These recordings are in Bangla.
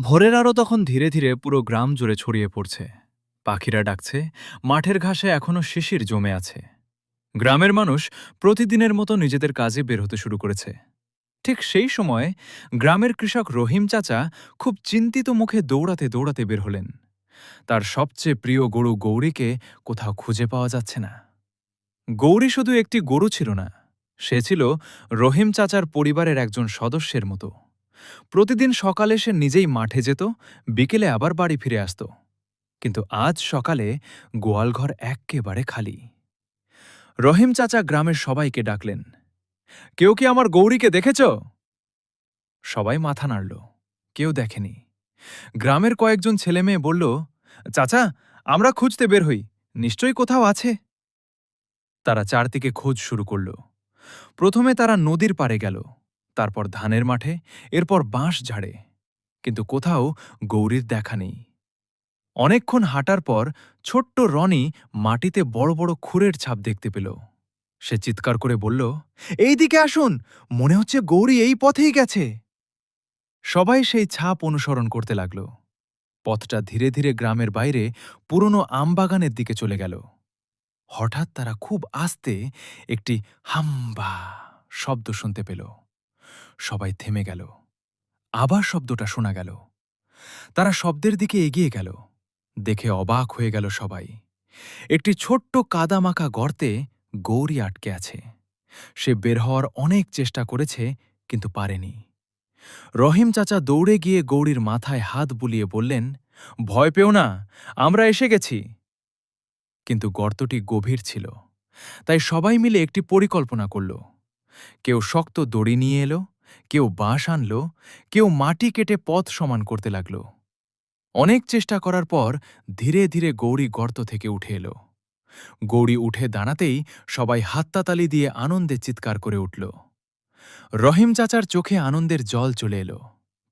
ভোরের আলো তখন ধীরে ধীরে পুরো গ্রাম জুড়ে ছড়িয়ে পড়ছে। পাখিরা ডাকছে, মাঠের ঘাসে এখনো শিশির জমে আছে। গ্রামের মানুষ প্রতিদিনের মতো নিজেদের কাজে বের হতে শুরু করেছে। ঠিক সেই সময় গ্রামের কৃষক রহিম চাচা খুব চিন্তিত মুখে দৌড়াতে দৌড়াতে বের হলেন। তার সবচেয়ে প্রিয় গরু গৌরীকে কোথাও খুঁজে পাওয়া যাচ্ছে না। গৌরী শুধু একটি গরু ছিল না, সে ছিল রহিম চাচার পরিবারের একজন সদস্যের মতো। প্রতিদিন সকালে সে নিজেই মাঠে যেত, বিকেলে আবার বাড়ি ফিরে আসত। কিন্তু আজ সকালে গোয়ালঘর এক্কেবারে খালি। রহিম চাচা গ্রামের সবাইকে ডাকলেন, কেউ কি আমার গৌরীকে দেখেছ? সবাই মাথা নাড়ল, কেউ দেখেনি। গ্রামের কয়েকজন ছেলেমেয়ে বলল, চাচা, আমরা খুঁজতে বের হই, নিশ্চয়ই কোথাও আছে। তারা চারদিকে খোঁজ শুরু করল। প্রথমে তারা নদীর পাড়ে গেল, তারপর ধানের মাঠে, এরপর বাঁশ ঝাড়ে, কিন্তু কোথাও গৌরীর দেখা নেই। অনেকক্ষণ হাঁটার পর ছোট্ট রনি মাটিতে বড় বড় খুরের ছাপ দেখতে পেল। সে চিৎকার করে বলল, এই দিকে আসুন, মনে হচ্ছে গৌরী এই পথেই গেছে। সবাই সেই ছাপ অনুসরণ করতে লাগল। পথটা ধীরে ধীরে গ্রামের বাইরে পুরনো আমবাগানের দিকে চলে গেল। হঠাৎ তারা খুব আস্তে একটি হাম্বা শব্দ শুনতে পেল। সবাই থেমে গেল। আবার শব্দটা শোনা গেল। তারা শব্দের দিকে এগিয়ে গেল। দেখে অবাক হয়ে গেল সবাই। একটি ছোট্ট কাদামাখা গর্তে গৌরী আটকে আছে। সে বের হওয়ার অনেক চেষ্টা করেছে, কিন্তু পারেনি। রহিম চাচা দৌড়ে গিয়ে গৌরীর মাথায় হাত বুলিয়ে বললেন, ভয় পেও না, আমরা এসে গেছি। কিন্তু গর্তটি গভীর ছিল, তাই সবাই মিলে একটি পরিকল্পনা করল। কেউ শক্ত দড়ি নিয়ে এলো, কেউ বাঁশ আনল, কেউ মাটি কেটে পথ সমান করতে লাগল। অনেক চেষ্টা করার পর ধীরে ধীরে গৌরী গর্ত থেকে উঠে এলো। গৌরী উঠে দাঁড়াতেই সবাই হাততালি দিয়ে আনন্দে চিৎকার করে উঠল। রহিম চাচার চোখে আনন্দের জল চলে এলো।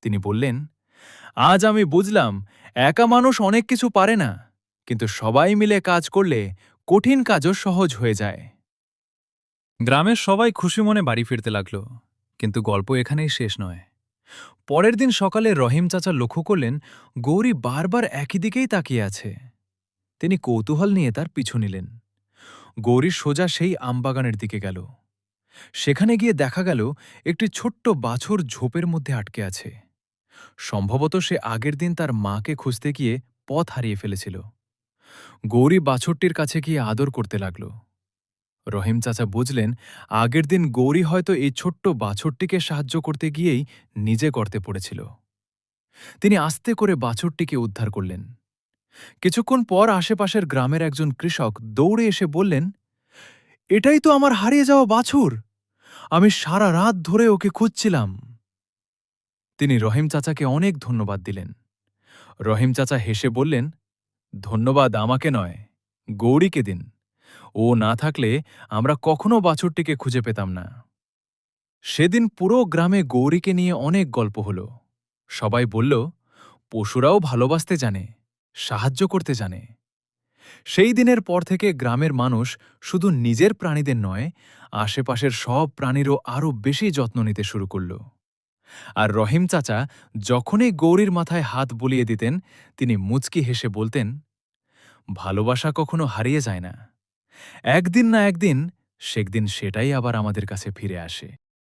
তিনি বললেন, আজ আমি বুঝলাম, একা মানুষ অনেক কিছু পারে না, কিন্তু সবাই মিলে কাজ করলে কঠিন কাজও সহজ হয়ে যায়। গ্রামের সবাই খুশি মনে বাড়ি ফিরতে লাগল। কিন্তু গল্প এখানেই শেষ নয়। পরের দিন সকালে রহিম চাচা লক্ষ্য করলেন, গৌরী বারবার একই দিকেই তাকিয়ে আছে। তিনি কৌতূহল নিয়ে তার পিছু নিলেন। গৌরী সোজা সেই আমবাগানের দিকে গেল। সেখানে গিয়ে দেখা গেল একটি ছোট্ট বাছুর ঝোপের মধ্যে আটকে আছে। সম্ভবত সে আগের দিন তার মাকে খুঁজতে গিয়ে পথ হারিয়ে ফেলেছিল। গৌরী বাছুরটির কাছে গিয়ে আদর করতে লাগল। রহিম চাচা বুঝলেন, আগের দিন গৌরী হয়তো এই ছোট্ট বাছুরটিকে সাহায্য করতে গিয়েই নিজে গর্তে পড়েছিল। তিনি আস্তে করে বাছুরটিকে উদ্ধার করলেন। কিছুক্ষণ পর আশেপাশের গ্রামের একজন কৃষক দৌড়ে এসে বললেন, এটাই তো আমার হারিয়ে যাওয়া বাছুর, আমি সারা রাত ধরে ওকে খুঁজছিলাম। তিনি রহিম চাচাকে অনেক ধন্যবাদ দিলেন। রহিম চাচা হেসে বললেন, ধন্যবাদ আমাকে নয়, গৌরীকে দিন। ও না থাকলে আমরা কখনো বাছুরটিকে খুঁজে পেতাম না। সেদিন পুরো গ্রামে গৌরীকে নিয়ে অনেক গল্প হল। সবাই বলল, পশুরাও ভালোবাসতে জানে, সাহায্য করতে জানে। সেই দিনের পর থেকে গ্রামের মানুষ শুধু নিজের প্রাণীদের নয়, আশেপাশের সব প্রাণীরও আরও বেশি যত্ন নিতে শুরু করল। আর রহিম চাচা যখনই গৌরীর মাথায় হাত বুলিয়ে দিতেন, তিনি মুচকি হেসে বলতেন, ভালোবাসা কখনো হারিয়ে যায় না, একদিন না একদিন সেদিন সেটাই আবার আমাদের কাছে ফিরে আসে।